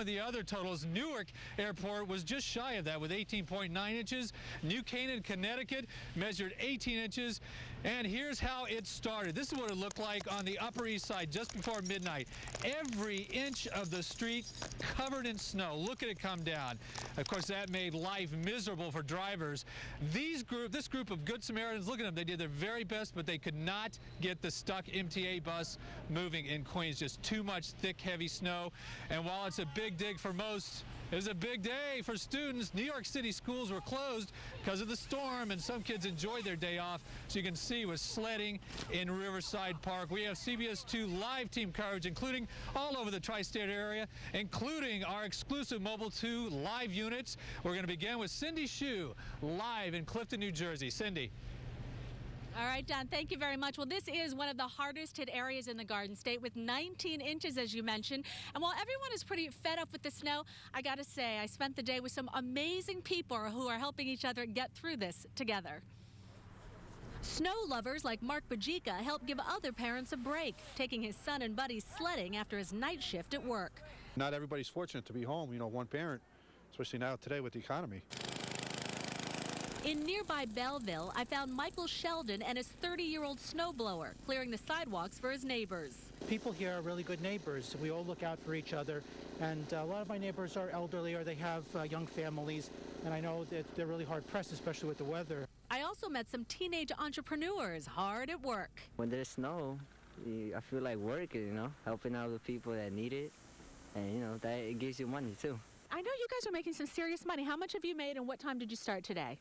of the other totals. Newark Airport was just shy of that with 18.9 inches. New Canaan, Connecticut measured 18 inches. And here's how it started. This is what it looked like on the Upper East Side just before midnight. Every inch of the street covered in snow. Look at it come down. Of course, that made life miserable for drivers. This group of Good Samaritans, look at them. They did their very best, but they could not get the stuck MTA bus moving in Queens. Just too much thick, heavy snow. And while it's a big dig for most, it was a big day for students. New York City schools were closed because of the storm, and some kids enjoyed their day off. So you can see with sledding in Riverside Park. We have CBS 2 live team coverage, including all over the tri-state area, including our exclusive Mobile 2 live units. We're going to begin with Cindy Hsu, live in Clifton, New Jersey. Cindy. All right, Don, thank you very much. Well, this is one of the hardest hit areas in the Garden State with 19 inches, as you mentioned. And while everyone is pretty fed up with the snow, I got to say, I spent the day with some amazing people who are helping each other get through this together. Snow lovers like Mark Bajika help give other parents a break, taking his son and buddies sledding after his night shift at work. Not everybody's fortunate to be home, one parent, especially now today with the economy. In nearby Belleville, I found Michael Sheldon and his 30-year-old snowblower clearing the sidewalks for his neighbors. People here are really good neighbors. We all look out for each other, and a lot of my neighbors are elderly or they have young families, and I know that they're really hard pressed, especially with the weather. I also met some teenage entrepreneurs hard at work. When there's snow, I feel like working, helping out the people that need it, and that it gives you money too. I know you guys are making some serious money. How much have you made, and what time did you start today?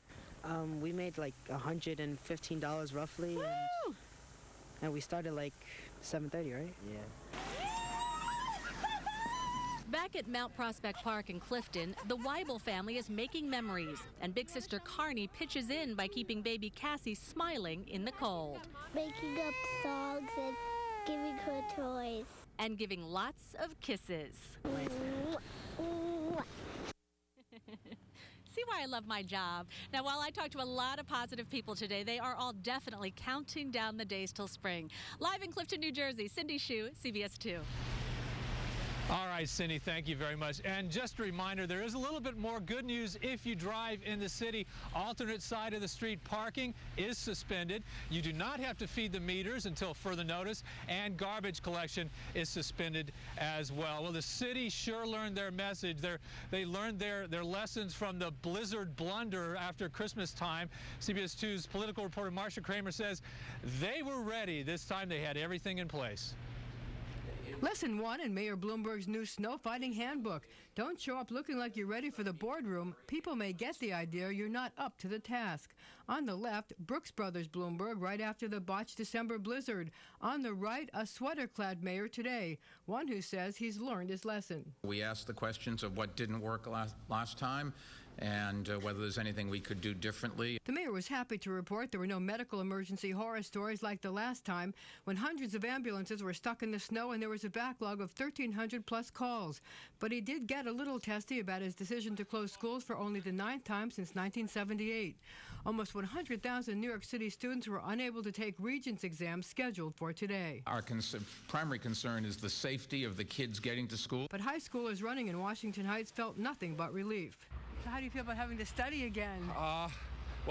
We made like $115 roughly, and we started like 7:30, right? Yeah. Back at Mount Prospect Park in Clifton, the Weibel family is making memories, and big sister Carney pitches in by keeping baby Cassie smiling in the cold. Making up songs and giving her toys. And giving lots of kisses. See why I love my job. Now, while I talked to a lot of positive people today, they are all definitely counting down the days till spring. Live in Clifton, New Jersey, Cindy Hsu, CBS 2. All right, Cindy, thank you very much. And just a reminder, there is a little bit more good news if you drive in the city. Alternate side of the street parking is suspended. You do not have to feed the meters until further notice, and garbage collection is suspended as well. Well, the city sure learned their message. They learned their lessons from the blizzard blunder after Christmas time. CBS 2's political reporter Marsha Kramer says they were ready. This time they had everything in place. Lesson 1 in Mayor Bloomberg's new snow fighting handbook. Don't show up looking like you're ready for the boardroom. People may get the idea you're not up to the task. On the left, Brooks Brothers Bloomberg right after the botched December blizzard. On the right, a sweater-clad mayor today, one who says he's learned his lesson. We asked the questions of what didn't work last time and whether there's anything we could do differently. The mayor was happy to report there were no medical emergency horror stories like the last time when hundreds of ambulances were stuck in the snow and there was a backlog of 1,300 plus calls. But he did get a little testy about his decision to close schools for only the 9th time since 1978. Almost 100,000 New York City students were unable to take Regents exams scheduled for today. Our primary concern is the safety of the kids getting to school. But high schoolers running in Washington Heights felt nothing but relief. So how do you feel about having to study again? Well,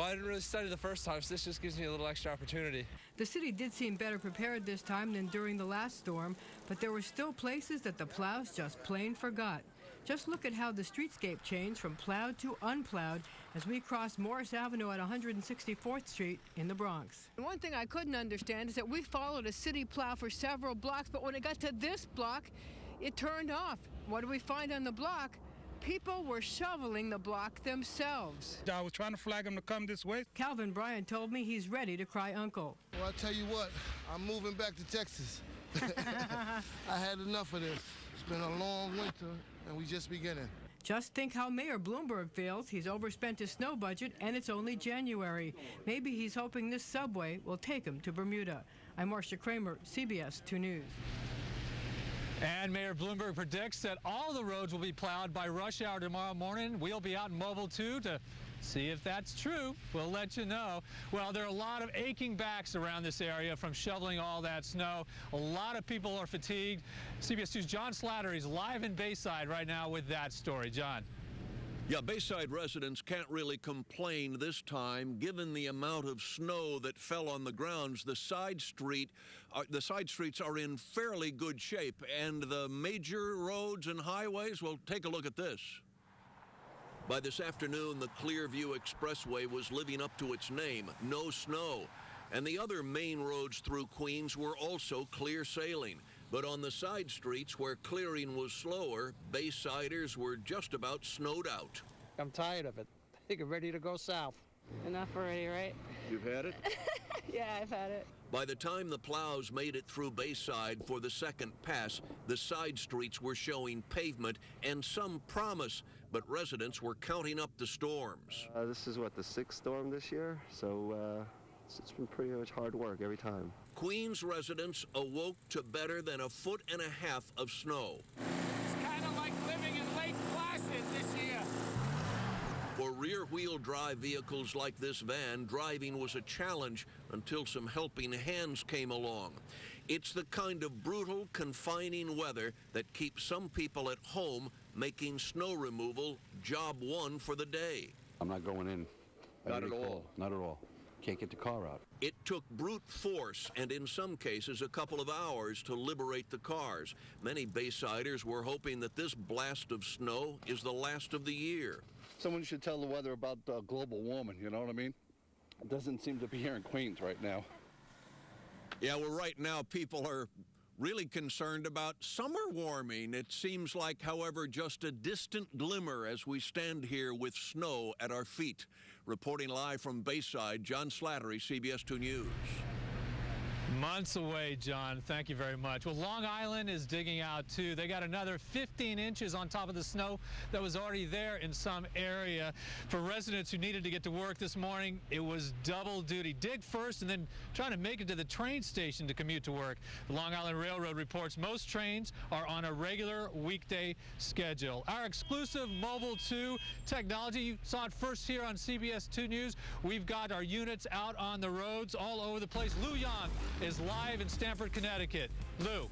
I didn't really study the first time, so this just gives me a little extra opportunity. The city did seem better prepared this time than during the last storm, but there were still places that the plows just plain forgot. Just look at how the streetscape changed from plowed to unplowed as we crossed Morris Avenue at 164th Street in the Bronx. One thing I couldn't understand is that we followed a city plow for several blocks, but when it got to this block, it turned off. What do we find on the block? People were shoveling the block themselves. I was trying to flag them to come this way. Calvin Bryant told me he's ready to cry uncle. Well, I'll tell you what, I'm moving back to Texas. I had enough of this. It's been a long winter, and we just beginning. Just think how Mayor Bloomberg feels. He's overspent his snow budget, and it's only January. Maybe he's hoping this subway will take him to Bermuda. I'm Marsha Kramer, CBS 2 News. And Mayor Bloomberg predicts that all the roads will be plowed by rush hour tomorrow morning. We'll be out in Mobile 2 to See if that's true. We'll let you know. Well, there are a lot of aching backs around this area from shoveling all that snow. A lot of people are fatigued. CBS 2's John Slattery is live in Bayside right now with that story. John. Yeah, Bayside residents can't really complain this time, given the amount of snow that fell on the grounds. The side streets are in fairly good shape, and the major roads and highways, well, take a look at this. By this afternoon, the Clearview Expressway was living up to its name, no snow, and the other main roads through Queens were also clear sailing. But on the side streets where clearing was slower, Baysiders were just about snowed out. I'm tired of it. I think I'm ready to go south. Enough already, right? You've had it? Yeah, I've had it. By the time the plows made it through Bayside for the second pass, the side streets were showing pavement and some promise, but residents were counting up the storms. This is, what, the 6th storm this year? So it's been pretty much hard work every time. Queens residents awoke to better than 1.5 feet of snow. It's kind of like living in Lake Placid this year. For rear-wheel drive vehicles like this van, driving was a challenge until some helping hands came along. It's the kind of brutal, confining weather that keeps some people at home, making snow removal job one for the day. I'm not going in. Not at all. Not at all. Can't get the car out. It took brute force and in some cases a couple of hours to liberate the cars. Many Baysiders were hoping that this blast of snow is the last of the year. Someone should tell the weather about global warming, you know what I mean? It doesn't seem to be here in Queens right now. Yeah, well, right now people are really concerned about summer warming. It seems like, however, just a distant glimmer as we stand here with snow at our feet. Reporting live from Bayside, John Slattery, CBS 2 News. Months away, John. Thank you very much. Well, Long Island is digging out, too. They got another 15 inches on top of the snow that was already there in some area. For residents who needed to get to work this morning, it was double duty. Dig first and then trying to make it to the train station to commute to work. The Long Island Railroad reports most trains are on a regular weekday schedule. Our exclusive Mobile 2 technology, you saw it first here on CBS 2 News. We've got our units out on the roads all over the place. Lou Young is live in Stamford, Connecticut. Lou.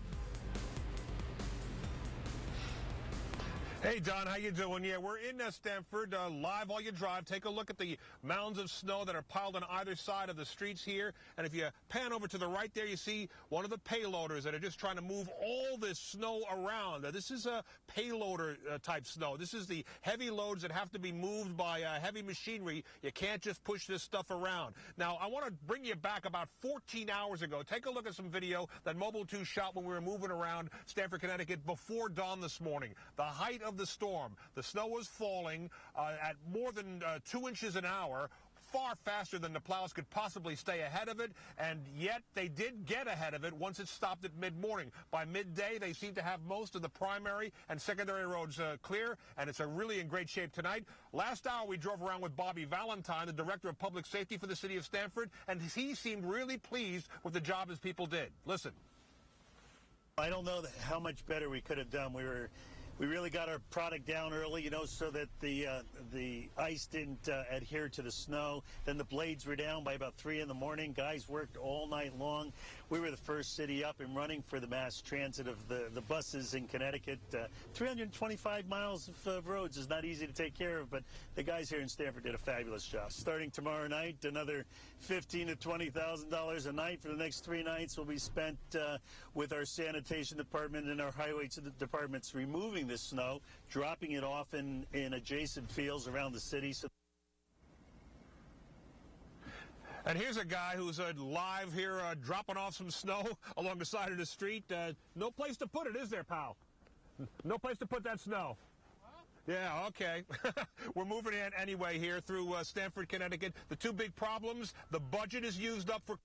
Hey, Don, how you doing? Yeah, we're in Stamford, live while you drive. Take a look at the mounds of snow that are piled on either side of the streets here. And if you pan over to the right there, you see one of the payloaders that are just trying to move all this snow around. This is a payloader type snow. This is the heavy loads that have to be moved by heavy machinery. You can't just push this stuff around. Now, I want to bring you back about 14 hours ago. Take a look at some video that Mobile 2 shot when we were moving around Stamford, Connecticut before dawn this morning. The height of the storm. The snow was falling at more than 2 inches an hour, far faster than the plows could possibly stay ahead of it, and yet they did get ahead of it once it stopped at mid-morning. By midday, they seem to have most of the primary and secondary roads clear, and it's really in great shape tonight. Last hour, we drove around with Bobby Valentine, the Director of Public Safety for the City of Stamford, and he seemed really pleased with the job his people did. Listen. I don't know how much better we could have done. We really got our product down early, you know, so that the ice didn't adhere to the snow. Then the blades were down by about 3 in the morning. Guys worked all night long. We were the first city up and running for the mass transit of the buses in Connecticut. 325 miles of roads is not easy to take care of, but the guys here in Stamford did a fabulous job. Starting tomorrow night, another $15,000 to $20,000 a night for the next 3 nights will be spent with our sanitation department and our highway departments removing this snow, dropping it off in adjacent fields around the city. And here's a guy who's live here dropping off some snow along the side of the street. No place to put it, is there, pal? No place to put that snow. Yeah, okay. We're moving in anyway here through Stamford, Connecticut. The two big problems, the budget is used up for...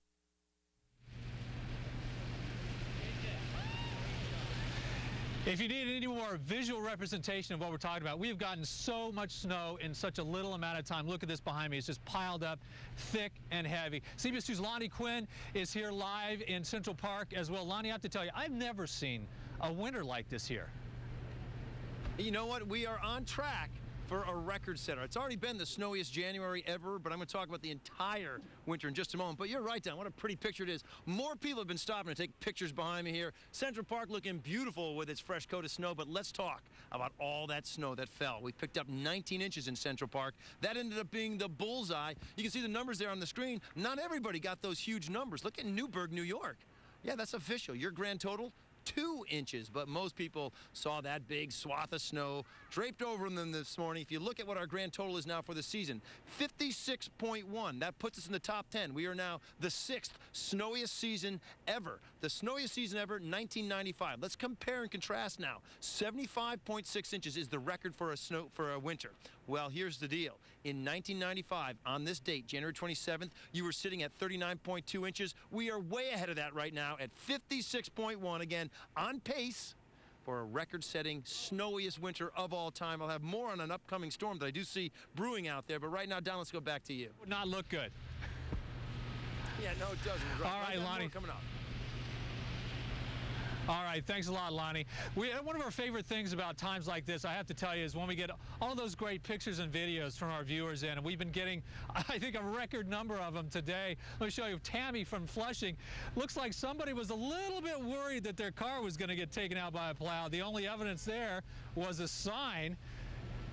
If you need any more visual representation of what we're talking about, we have gotten so much snow in such a little amount of time. Look at this behind me. It's just piled up thick and heavy. CBS 2's Lonnie Quinn is here live in Central Park as well. Lonnie, I have to tell you, I've never seen a winter like this here. You know what? We are on track for a record setter. It's already been the snowiest January ever, but I'm going to talk about the entire winter in just a moment. But you're right, Don. What a pretty picture it is. More people have been stopping to take pictures behind me here. Central Park looking beautiful with its fresh coat of snow, but let's talk about all that snow that fell. We picked up 19 inches in Central Park. That ended up being the bullseye. You can see the numbers there on the screen. Not everybody got those huge numbers. Look at Newburgh, New York. Yeah, that's official. Your grand total, 2 inches, but most people saw that big swath of snow draped over them this morning. If you look at what our grand total is now for the season, 56.1. That puts us in the top 10. We are now the 6th snowiest season ever. The snowiest season ever, 1995. Let's compare and contrast now. 75.6 inches is the record for a winter. Well, here's the deal. In 1995, on this date, January 27th, you were sitting at 39.2 inches. We are way ahead of that right now at 56.1. Again, on pace for a record-setting snowiest winter of all time. I'll have more on an upcoming storm that I do see brewing out there. But right now, Don, let's go back to you. Would not look good. Yeah, no, it doesn't. Right. All right, Lonnie. Coming up. All right, thanks a lot, Lonnie. One of our favorite things about times like this, I have to tell you, is when we get all those great pictures and videos from our viewers in, and we've been getting, I think, a record number of them today. Let me show you. Tammy from Flushing. Looks like somebody was a little bit worried that their car was going to get taken out by a plow. The only evidence there was a sign.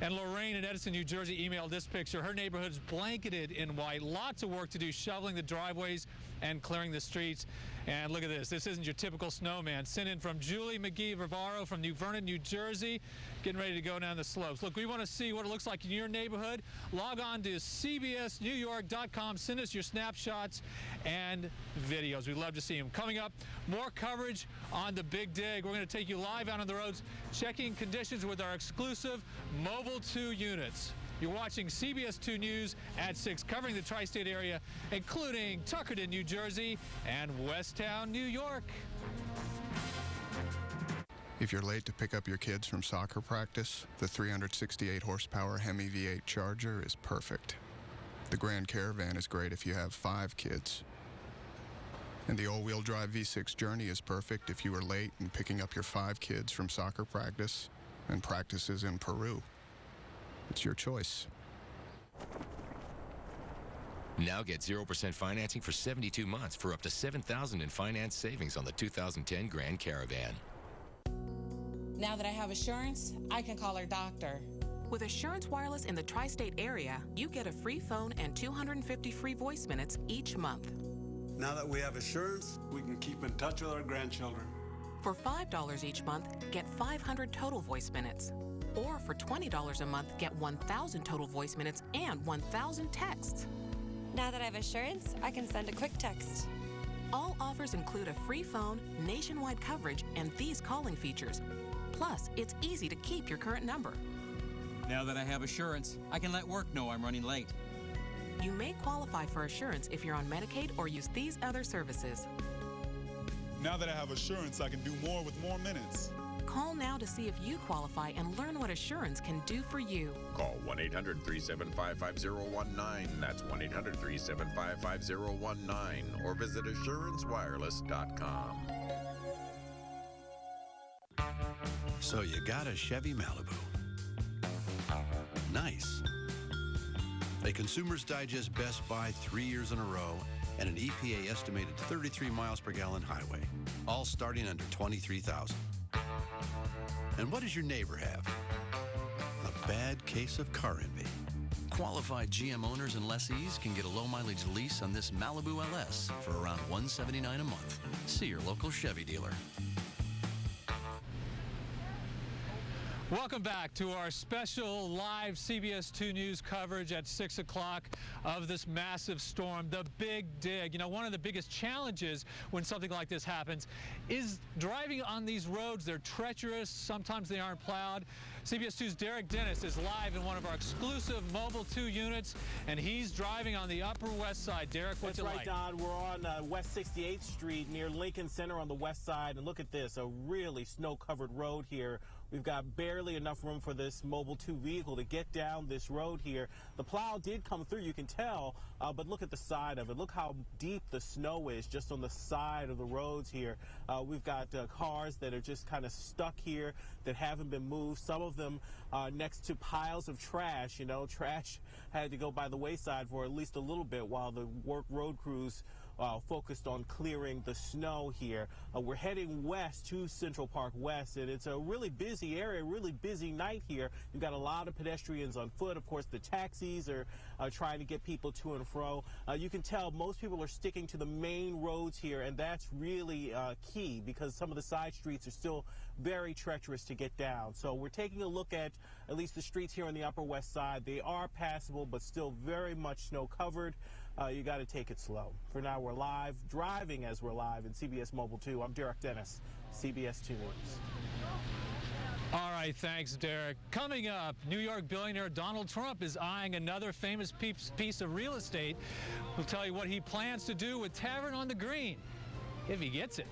And Lorraine in Edison, New Jersey emailed this picture. Her neighborhood's blanketed in white. Lots of work to do, shoveling the driveways and clearing the streets. And look at this. This isn't your typical snowman. Sent in from Julie McGee Rivaro from New Vernon, New Jersey. Getting ready to go down the slopes. Look, we want to see what it looks like in your neighborhood. Log on to cbsnewyork.com. Send us your snapshots and videos. We'd love to see them. Coming up, more coverage on the Big Dig. We're going to take you live out on the roads, checking conditions with our exclusive Mobile 2 units. You're watching CBS 2 News at 6, covering the tri-state area, including Tuckerton, New Jersey, and Westtown, New York. If you're late to pick up your kids from soccer practice, the 368 horsepower Hemi V8 Charger is perfect. The Grand Caravan is great if you have 5 kids. And the all-wheel drive V6 Journey is perfect if you were late in picking up your 5 kids from soccer practice and practices in Peru. It's your choice. Now get 0% financing for 72 months for up to $7,000 in finance savings on the 2010 Grand Caravan. Now that I have Assurance, I can call our doctor. With Assurance Wireless in the tri-state area, you get a free phone and 250 free voice minutes each month. Now that we have Assurance, we can keep in touch with our grandchildren. For $5 each month, get 500 total voice minutes. Or for $20 a month, get 1,000 total voice minutes and 1,000 texts. Now that I have Assurance, I can send a quick text. All offers include a free phone, nationwide coverage, and these calling features. Plus, it's easy to keep your current number. Now that I have Assurance, I can let work know I'm running late. You may qualify for Assurance if you're on Medicaid or use these other services. Now that I have Assurance, I can do more with more minutes. Call now to see if you qualify and learn what Assurance can do for you. Call 1-800-375-5019. That's 1-800-375-5019. Or visit AssuranceWireless.com. So you got a Chevy Malibu. Nice. A Consumer's Digest Best Buy 3 years in a row and an EPA estimated 33 miles per gallon highway, all starting under $23,000. And what does your neighbor have? A bad case of car envy. Qualified GM owners and lessees can get a low-mileage lease on this Malibu LS for around $179 a month. See your local Chevy dealer. Welcome back to our special live CBS 2 News coverage at 6 o'clock of this massive storm, the Big Dig. You know, one of the biggest challenges when something like this happens is driving on these roads. They're treacherous. Sometimes they aren't plowed. CBS 2's Derek Dennis is live in one of our exclusive Mobile 2 units, and he's driving on the Upper West Side. Derek, what's it like? That's right, Don. We're on West 68th Street near Lincoln Center on the west side, and look at this, a really snow-covered road here. We've got barely enough room for this Mobile 2 vehicle to get down this road here. The plow did come through, you can tell, but look at the side of it. Look how deep the snow is just on the side of the roads here. We've got cars that are just kind of stuck here that haven't been moved. Some of them next to piles of trash. You know, trash had to go by the wayside for at least a little bit while the road crews focused on clearing the snow here. We're heading west to Central Park West, and it's a really busy area, really busy night here. You've got a lot of pedestrians on foot. Of course, the taxis are trying to get people to and fro. You can tell most people are sticking to the main roads here, and that's really key because some of the side streets are still very treacherous to get down. So we're taking a look at least the streets here on the Upper West Side. They are passable, but still very much snow covered. You got to take it slow. For now, we're live, driving as we're live in CBS Mobile 2. I'm Derek Dennis, CBS 2 News. All right, thanks, Derek. Coming up, New York billionaire Donald Trump is eyeing another famous piece of real estate. We'll tell you what he plans to do with Tavern on the Green, if he gets it.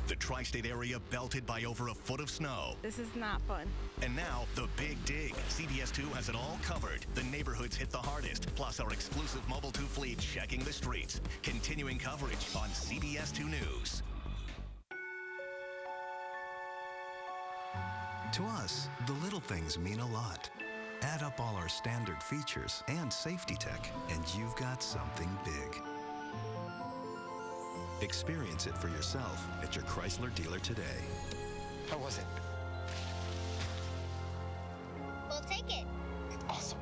The tri-state area belted by over a foot of snow. This is not fun. And now, the Big Dig. CBS 2 has it all covered. The neighborhoods hit the hardest, plus our exclusive Mobile 2 fleet checking the streets. Continuing coverage on CBS 2 News. To us, the little things mean a lot. Add up all our standard features and safety tech, and you've got something big. Experience it for yourself at your Chrysler dealer today. How was it? We'll take it. Awesome.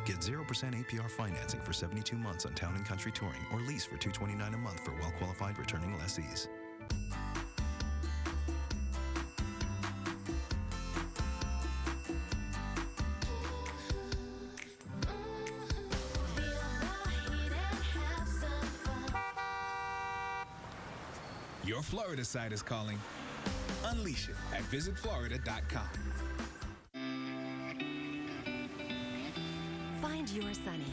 Get 0% APR financing for 72 months on Town & Country Touring or lease for $229 a month for well-qualified returning lessees. Your Florida side is calling. Unleash it at visitflorida.com. Find your Sunny.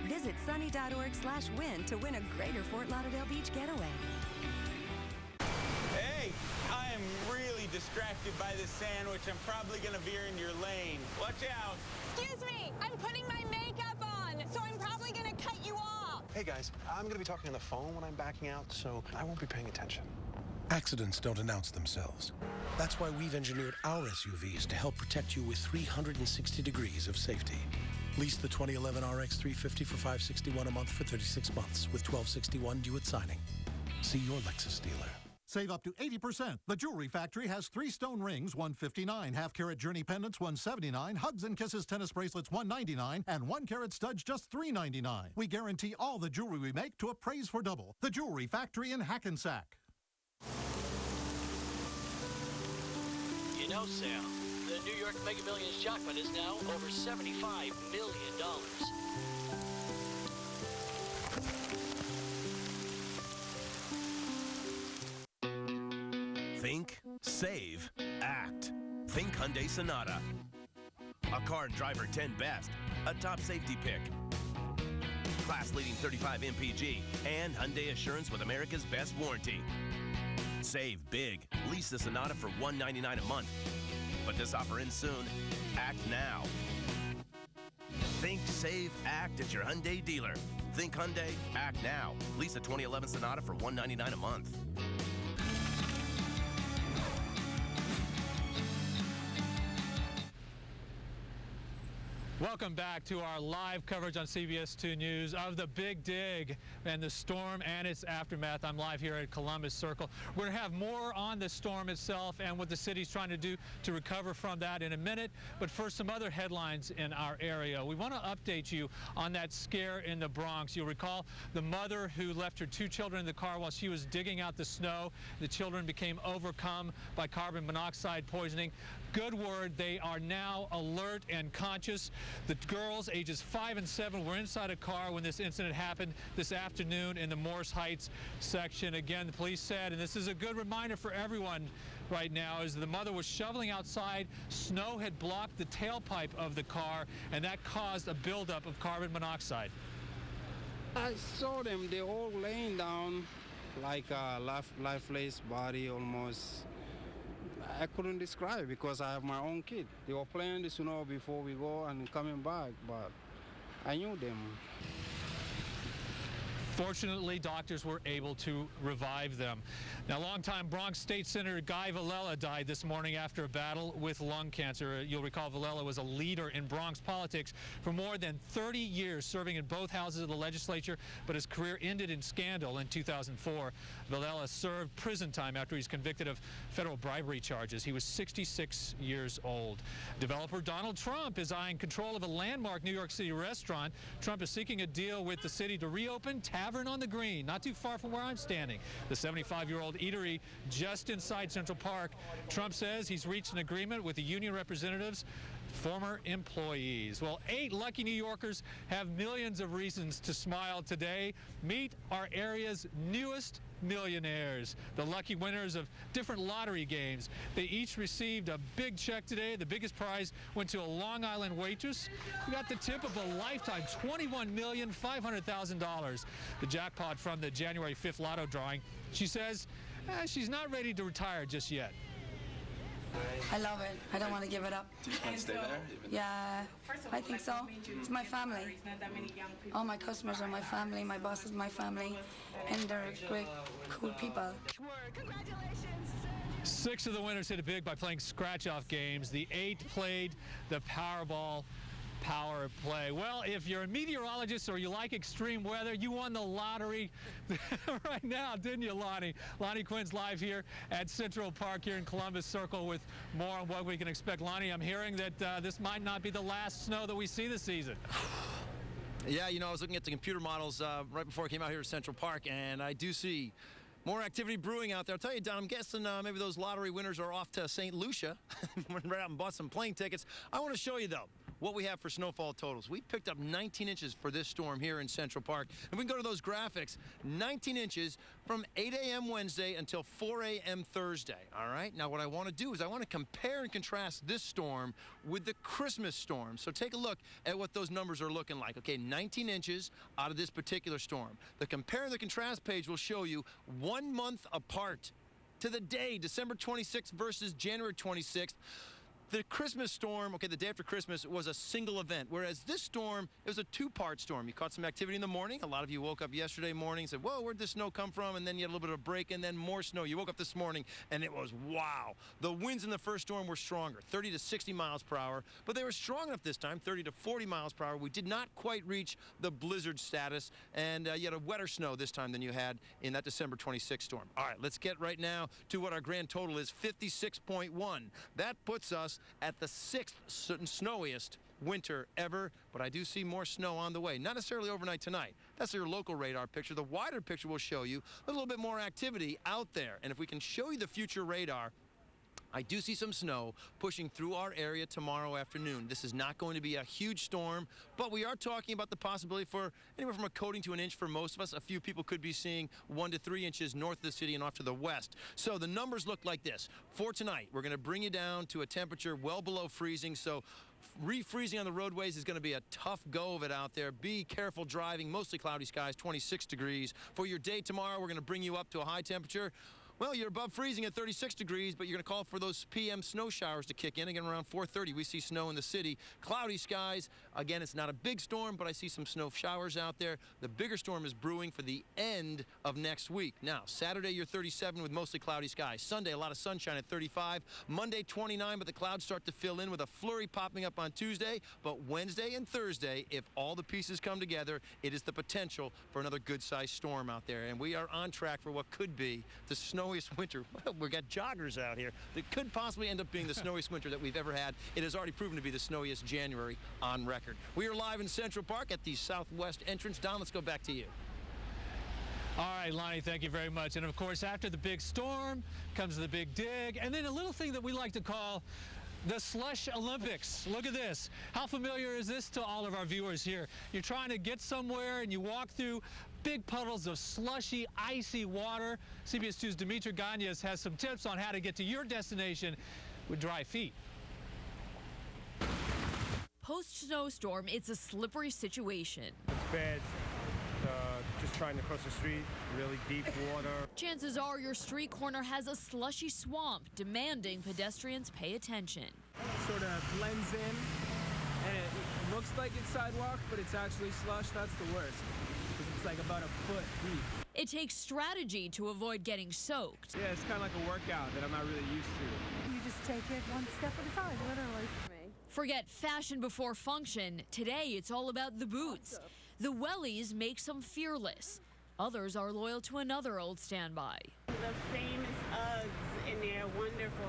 Visit sunny.org/win to win a greater Fort Lauderdale Beach getaway. Hey, I am really distracted by this sandwich. I'm probably going to veer into your lane. Watch out. Excuse me, I'm putting my makeup on, so I'm probably going to cut you off. Hey guys, I'm going to be talking on the phone when I'm backing out, so I won't be paying attention. Accidents don't announce themselves. That's why we've engineered our SUVs to help protect you with 360 degrees of safety. Lease the 2011 RX 350 for $561 a month for 36 months with $1,261 due at signing. See your Lexus dealer. Save up to 80%. The Jewelry Factory has 3 stone rings, $159, half-carat journey pendants, $179, hugs and kisses tennis bracelets, $199, and 1-carat studs, just $399. We guarantee all the jewelry we make to appraise for double. The Jewelry Factory in Hackensack. You know, Sam, the New York Mega Millions jackpot is now over $75 million. Think, save, act. Think Hyundai Sonata. A car and driver 10 best. A top safety pick. Class-leading 35 MPG and Hyundai Assurance with America's best warranty. Save big. Lease the Sonata for $199 a month. But this offer ends soon. Act now. Think, save, act at your Hyundai dealer. Think Hyundai, act now. Lease a 2011 Sonata for $199 a month. Welcome back to our live coverage on CBS 2 News of the Big Dig and the storm and its aftermath. I'm live here at Columbus Circle. We're going to have more on the storm itself and what the city's trying to do to recover from that in a minute. But first, some other headlines in our area. We want to update you on that scare in the Bronx. You'll recall the mother who left her 2 children in the car while she was digging out the snow. The children became overcome by carbon monoxide poisoning. Good word, they are now alert and conscious. The girls, ages 5 and 7, were inside a car when this incident happened this afternoon in the Morse Heights section. Again, the police said, and this is a good reminder for everyone right now, is the mother was shoveling outside. Snow had blocked the tailpipe of the car, and that caused a buildup of carbon monoxide. I saw them, they all laying down like a lifeless body almost. I couldn't describe because I have my own kid. They were playing the snow before we go and coming back, but I knew them. Fortunately, doctors were able to revive them. Now, longtime Bronx State Senator Guy Villela died this morning after a battle with lung cancer. You'll recall Villela was a leader in Bronx politics for more than 30 years, serving in both houses of the legislature, but his career ended in scandal in 2004. Villela served prison time after he was convicted of federal bribery charges. He was 66 years old. Developer Donald Trump is eyeing control of a landmark New York City restaurant. Trump is seeking a deal with the city to reopen Tavern on the Green, not too far from where I'm standing. The 75-year-old eatery just inside Central Park. Trump says he's reached an agreement with the union representatives, former employees. Well, 8 lucky New Yorkers have millions of reasons to smile today. Meet our area's newest millionaires, the lucky winners of different lottery games. They each received a big check today. The biggest prize went to a Long Island waitress who got the tip of a lifetime, $21,500,000. The jackpot from the January 5th lotto drawing. She says she's not ready to retire just yet. I love it. I don't want to give it up. Do you plan to stay there? Yeah, I think so. It's my family. All my customers are my family. My boss is my family. And they're great, cool people. 6 of the winners hit it big by playing scratch-off games. The 8 played the Powerball power play. Well, if you're a meteorologist or you like extreme weather, you won the lottery right now, didn't you, Lonnie? Lonnie Quinn's live here at Central Park here in Columbus Circle with more on what we can expect. Lonnie, I'm hearing that this might not be the last snow that we see this season. Yeah, you know, I was looking at the computer models right before I came out here to Central Park, and I do see more activity brewing out there. I'll tell you, Don, I'm guessing maybe those lottery winners are off to St. Lucia. Went right out and bought some plane tickets. I want to show you, though, what we have for snowfall totals. We picked up 19 inches for this storm here in Central Park. And we can go to those graphics. 19 inches from 8 a.m. Wednesday until 4 a.m. Thursday. All right? Now, what I want to do is I want to compare and contrast this storm with the Christmas storm. So take a look at what those numbers are looking like. Okay, 19 inches out of this particular storm. The compare and the contrast page will show you 1 month apart to the day, December 26th versus January 26th. The Christmas storm, okay, the day after Christmas, was a single event, whereas this storm, it was a 2-part storm. You caught some activity in the morning. A lot of you woke up yesterday morning and said, whoa, where'd this snow come from? And then you had a little bit of a break and then more snow. You woke up this morning and it was wow. The winds in the first storm were stronger, 30 to 60 miles per hour, but they were strong enough this time, 30 to 40 miles per hour. We did not quite reach the blizzard status, and you had a wetter snow this time than you had in that December 26th storm. All right, let's get right now to what our grand total is, 56.1. That puts us at the 6th snowiest winter ever, but I do see more snow on the way. Not necessarily overnight tonight. That's your local radar picture. The wider picture will show you a little bit more activity out there. And if we can show you the future radar, I do see some snow pushing through our area tomorrow afternoon. This is not going to be a huge storm, but we are talking about the possibility for anywhere from a coating to an inch for most of us. A few people could be seeing 1 to 3 inches north of the city and off to the west. So the numbers look like this. For tonight, we're going to bring you down to a temperature well below freezing, so refreezing on the roadways is going to be a tough go of it out there. Be careful driving. Mostly cloudy skies, 26 degrees. For your day tomorrow, we're going to bring you up to a high temperature. Well, you're above freezing at 36 degrees, but you're going to call for those PM snow showers to kick in. Again, around 4:30, we see snow in the city. Cloudy skies. Again, it's not a big storm, but I see some snow showers out there. The bigger storm is brewing for the end of next week. Now, Saturday, you're 37 with mostly cloudy skies. Sunday, a lot of sunshine at 35. Monday, 29, but the clouds start to fill in with a flurry popping up on Tuesday. But Wednesday and Thursday, if all the pieces come together, it is the potential for another good-sized storm out there. And we are on track for what could be the snowiest winter. Well, we got joggers out here. That could possibly end up being the snowiest winter that we've ever had. It has already proven to be the snowiest January on record. We are live in Central Park at the southwest entrance. Don, let's go back to you. All right, Lonnie, thank you very much. And of course, after the big storm comes the big dig, and then a little thing that we like to call the Slush Olympics. Look at this. How familiar is this to all of our viewers here? You're trying to get somewhere and you walk through big puddles of slushy, icy water. CBS 2's Dimitri Gagnes has some tips on how to get to your destination with dry feet. Post-snowstorm, it's a slippery situation. It's bad. Just trying to cross the street, really deep water. Chances are your street corner has a slushy swamp demanding pedestrians pay attention. It sort of blends in, and it looks like it's sidewalk, but it's actually slush. That's the worst, because it's like about a foot deep. It takes strategy to avoid getting soaked. Yeah, it's kind of like a workout that I'm not really used to. You just take it one step at a time, literally. Forget fashion before function. Today, it's all about the boots. The wellies make some fearless. Others are loyal to another old standby. The famous Uggs, and they're wonderful.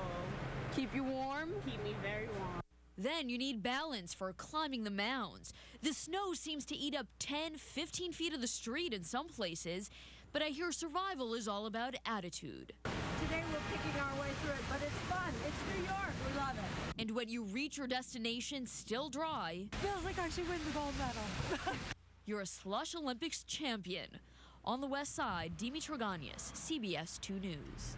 Keep you warm? Keep me very warm. Then you need balance for climbing the mounds. The snow seems to eat up 10, 15 feet of the street in some places, but I hear survival is all about attitude. Today we're picking our way through it, but it's fun. It's New York. We love it. And when you reach your destination still dry, feels like I should win the gold medal. You're a Slush Olympics champion. On the west side, Dimi Tragañas, CBS 2 News.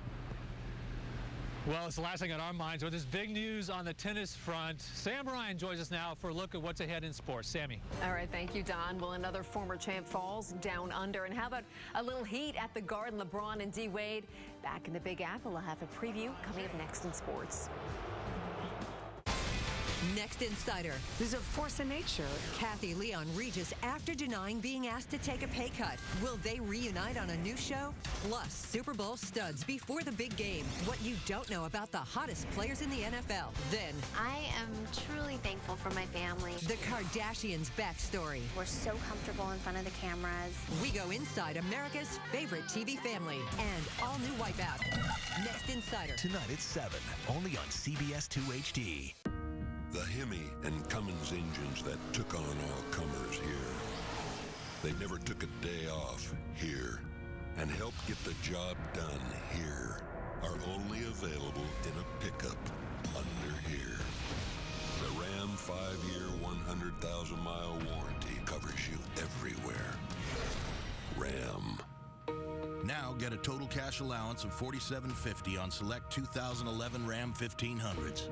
Well, it's the last thing on our minds with this big news on the tennis front. Sam Ryan joins us now for a look at what's ahead in sports. Sammy. All right, thank you, Don. Well, another former champ falls down under. And how about a little heat at the Garden? LeBron and D. Wade back in the Big Apple. I'll have a preview coming up next in sports. Next Insider. There's a force of nature. Kathy Lee on Regis after denying being asked to take a pay cut. Will they reunite on a new show? Plus, Super Bowl studs before the big game. What you don't know about the hottest players in the NFL. Then, I am truly thankful for my family. The Kardashians' backstory. We're so comfortable in front of the cameras. We go inside America's favorite TV family and all new Wipeout. Next Insider. Tonight at 7, only on CBS 2 HD. The Hemi and Cummins engines that took on all comers here. They never took a day off here and helped get the job done here. Are only available in a pickup under here. The Ram 5-year, 100,000-mile warranty covers you everywhere. Ram. Now get a total cash allowance of $47.50 on select 2011 Ram 1500s.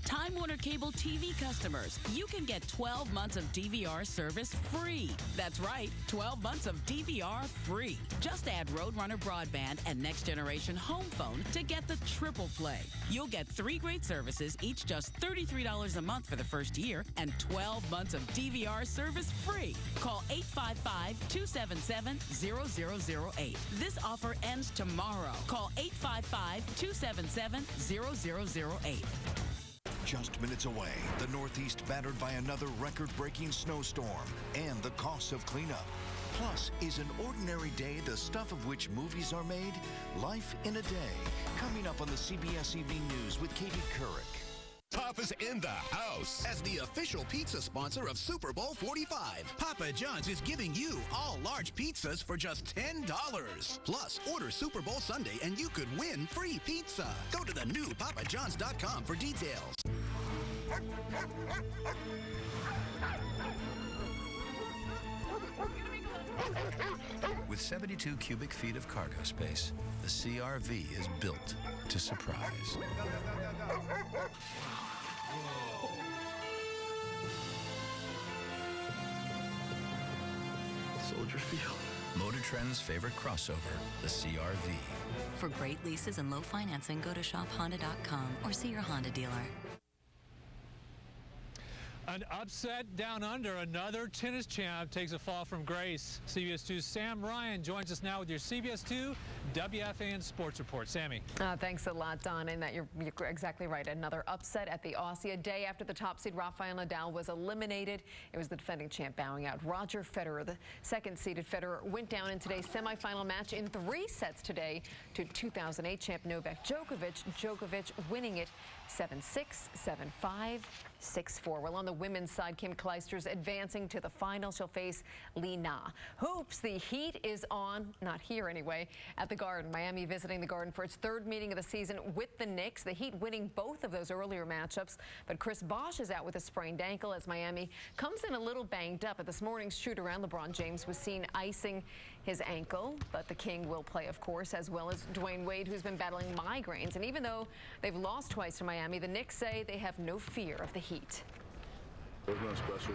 Time Warner Cable TV customers, you can get 12 months of DVR service free. That's right, 12 months of DVR free. Just add Roadrunner Broadband and Next Generation Home Phone to get the triple play. You'll get 3 great services, each just $33 a month for the first year, and 12 months of DVR service free. Call 855-277-0008. This offer ends tomorrow. Call 855-277-0008. Just minutes away, the Northeast battered by another record-breaking snowstorm and the costs of cleanup. Plus, is an ordinary day the stuff of which movies are made? Life in a Day. Coming up on the CBS Evening News with Katie Couric. Papa's in the house. As the official pizza sponsor of Super Bowl 45, Papa John's is giving you all large pizzas for just $10. Plus, order Super Bowl Sunday and you could win free pizza. Go to the new papajohns.com for details. With 72 cubic feet of cargo space, the CRV is built to surprise. Soldier Field. Motor Trend's favorite crossover, the CRV. For great leases and low financing, go to shophonda.com or see your Honda dealer. An upset down under. Another tennis champ takes a fall from grace. CBS 2's Sam Ryan joins us now with your CBS 2 WFAN Sports Report. Sammy. Thanks a lot, Don. And you're exactly right. Another upset at the Aussie. A day after the top seed Rafael Nadal was eliminated, it was the defending champ bowing out. Roger Federer, the second-seeded Federer, went down in today's semifinal match in 3 sets today to 2008 champ Novak Djokovic. Djokovic winning it 7-6, 7-5, 6-4. Well, on the women's side, Kim Clijsters advancing to the final. She'll face Li Na. Hoops, the heat is on, not here anyway, at the Garden. Miami visiting the Garden for its 3rd meeting of the season with the Knicks. The Heat winning both of those earlier matchups. But Chris Bosh is out with a sprained ankle as Miami comes in a little banged up. At this morning's shoot-around, LeBron James was seen icing his ankle, but the King will play, of course, as well as Dwayne Wade, who's been battling migraines. And even though they've lost twice to Miami, the Knicks say they have no fear of the heat. There's nothing special.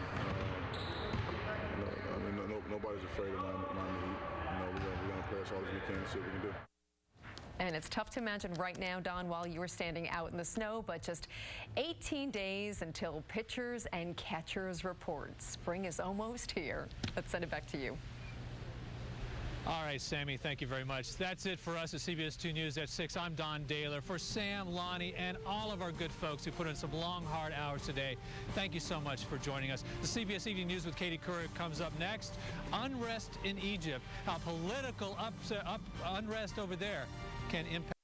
No nobody's afraid of Miami Heat. You know, we're going to play as hard as we can and see what we can do. And it's tough to imagine right now, Don, while you were standing out in the snow, but just 18 days until pitchers and catchers report. Spring is almost here. Let's send it back to you. All right, Sammy, thank you very much. That's it for us at CBS 2 News at 6. I'm Don Daler. For Sam, Lonnie, and all of our good folks who put in some long, hard hours today, thank you so much for joining us. The CBS Evening News with Katie Couric comes up next. Unrest in Egypt, how political unrest over there can impact